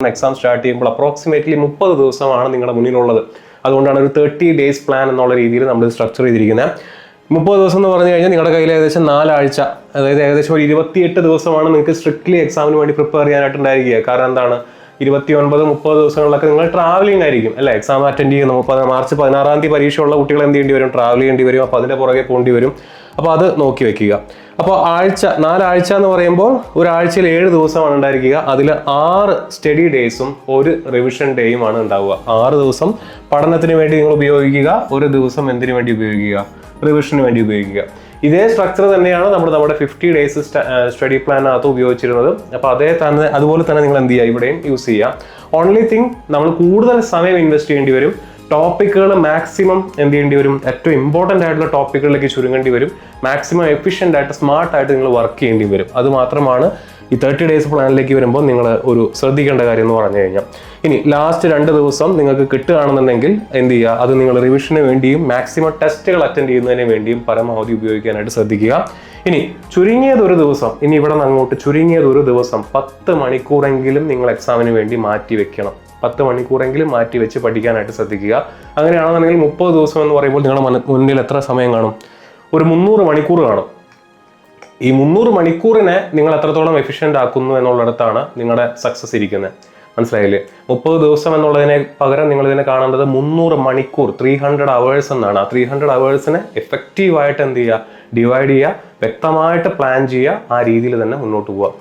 Exam start ചെയ്യുമ്പോൾ approximately 30 ദിവസമാണ് നിങ്ങളുടെ മുന്നിലുള്ളത്. അതുകൊണ്ടാണ് ഒരു 30 days പ്ലാൻ എന്നുള്ള രീതിയിൽ നമ്മൾ സ്ട്രക്ചർ ചെയ്തിരിക്കുന്നത്. 30 ദിവസം എന്ന് പറഞ്ഞു കഴിഞ്ഞാൽ നിങ്ങളുടെ കയ്യിൽ ഏകദേശം 4 ആഴ്ച, അതായത് ഏകദേശം ഒരു 28 ദിവസമാണ് നിങ്ങൾക്ക് സ്ട്രിക്ട്ലി എക്സാമിന് വേണ്ടി പ്രിപ്പയർ ചെയ്യാനായിട്ടുണ്ടായിരിക്കുക. കാരണം എന്താണ്, 29-30 ദിവസങ്ങളിലൊക്കെ നിങ്ങൾ ട്രാവലിംഗ് ആയിരിക്കും അല്ലെ, എക്സാം അറ്റൻഡ് ചെയ്യുന്നു. മാർച്ച് 16 തീയതി പരീക്ഷയുള്ള കുട്ടികൾ എന്ത് ചെയ്യേണ്ടി വരും, ട്രാവൽ ചെയ്യേണ്ടി വരും. അപ്പോൾ അതിന്റെ പുറകെ പോകേണ്ടി വരും. അപ്പോൾ അത് നോക്കി വെക്കുക. അപ്പോൾ 4 ആഴ്ച എന്ന് പറയുമ്പോൾ ഒരാഴ്ചയിൽ 7 ദിവസമാണ് ഉണ്ടായിരിക്കുക. അതിൽ 6 സ്റ്റഡി ഡേയ്സും 1 റിവിഷൻ ഡേയുമാണ് ഉണ്ടാവുക. 6 ദിവസം പഠനത്തിന് വേണ്ടി നിങ്ങൾ ഉപയോഗിക്കുക, 1 ദിവസം എന്തിനു വേണ്ടി ഉപയോഗിക്കുക, റിവിഷന് വേണ്ടി ഉപയോഗിക്കുക. ഇതേ സ്ട്രക്ചർ തന്നെയാണ് നമ്മുടെ 50 days സ്റ്റഡി പ്ലാനകത്ത് ഉപയോഗിച്ചിരുന്നത്. അപ്പോൾ അതുപോലെ തന്നെ നിങ്ങൾ എന്ത് ചെയ്യുക, ഇവിടെയും യൂസ് ചെയ്യുക. ഓൺലി തിങ്, നമ്മൾ കൂടുതൽ സമയം ഇൻവെസ്റ്റ് ചെയ്യേണ്ടി വരും. ടോപ്പിക്കുകൾ മാക്സിമം എന്ത് ചെയ്യേണ്ടി വരും, ഏറ്റവും ഇമ്പോർട്ടൻ്റ് ആയിട്ടുള്ള ടോപ്പിക്കുകളിലേക്ക് ചുരുങ്ങേണ്ടി വരും. മാക്സിമം എഫിഷ്യൻ്റ് ആയിട്ട് സ്മാർട്ടായിട്ട് നിങ്ങൾ വർക്ക് ചെയ്യേണ്ടി വരും. അത് മാത്രമാണ് ഈ 30 days പ്ലാനിലേക്ക് വരുമ്പോൾ നിങ്ങൾ ഒരു ശ്രദ്ധിക്കേണ്ട കാര്യം എന്ന് പറഞ്ഞു കഴിഞ്ഞാൽ. ഇനി ലാസ്റ്റ് 2 ദിവസം നിങ്ങൾക്ക് കിട്ടുകയാണെന്നുണ്ടെങ്കിൽ എന്ത് ചെയ്യുക, അത് നിങ്ങൾ റിവിഷന് വേണ്ടിയും മാക്സിമം ടെസ്റ്റുകൾ അറ്റൻഡ് ചെയ്യുന്നതിന് വേണ്ടിയും പരമാവധി ഉപയോഗിക്കാനായിട്ട് ശ്രദ്ധിക്കുക. ഇനി ചുരുങ്ങിയത് ഒരു ദിവസം, ഇനി ഇവിടെ നിന്ന് അങ്ങോട്ട് ചുരുങ്ങിയത് ഒരു ദിവസം 10 മണിക്കൂറെങ്കിലും നിങ്ങൾ എക്സാമിന് വേണ്ടി മാറ്റി വെക്കണം. 10 മണിക്കൂറെങ്കിലും മാറ്റി വെച്ച് പഠിക്കാനായിട്ട് ശ്രദ്ധിക്കുക. അങ്ങനെയാണെന്നുണ്ടെങ്കിൽ 30 ദിവസം എന്ന് പറയുമ്പോൾ നിങ്ങളുടെ മുന്നിൽ എത്ര സമയം കാണും, ഒരു 300 മണിക്കൂർ കാണും. ഈ 300 മണിക്കൂറിനെ നിങ്ങൾ എത്രത്തോളം എഫിഷ്യൻ്റ് ആക്കുന്നു എന്നുള്ളിടത്താണ് നിങ്ങളുടെ സക്സസ് ഇരിക്കുന്നത്. മനസ്സിലായില്ലേ? 30 ദിവസം എന്നുള്ളതിനെ പകരം നിങ്ങൾ ഇതിനെ കാണേണ്ടത് 300 മണിക്കൂർ, 300 hours എന്നാണ്. ആ 300 hoursനെ എഫക്റ്റീവായിട്ട് എന്ത് ചെയ്യുക, ഡിവൈഡ് ചെയ്യുക, വ്യക്തമായിട്ട് പ്ലാൻ ചെയ്യുക, ആ രീതിയിൽ തന്നെ മുന്നോട്ട് പോവുക.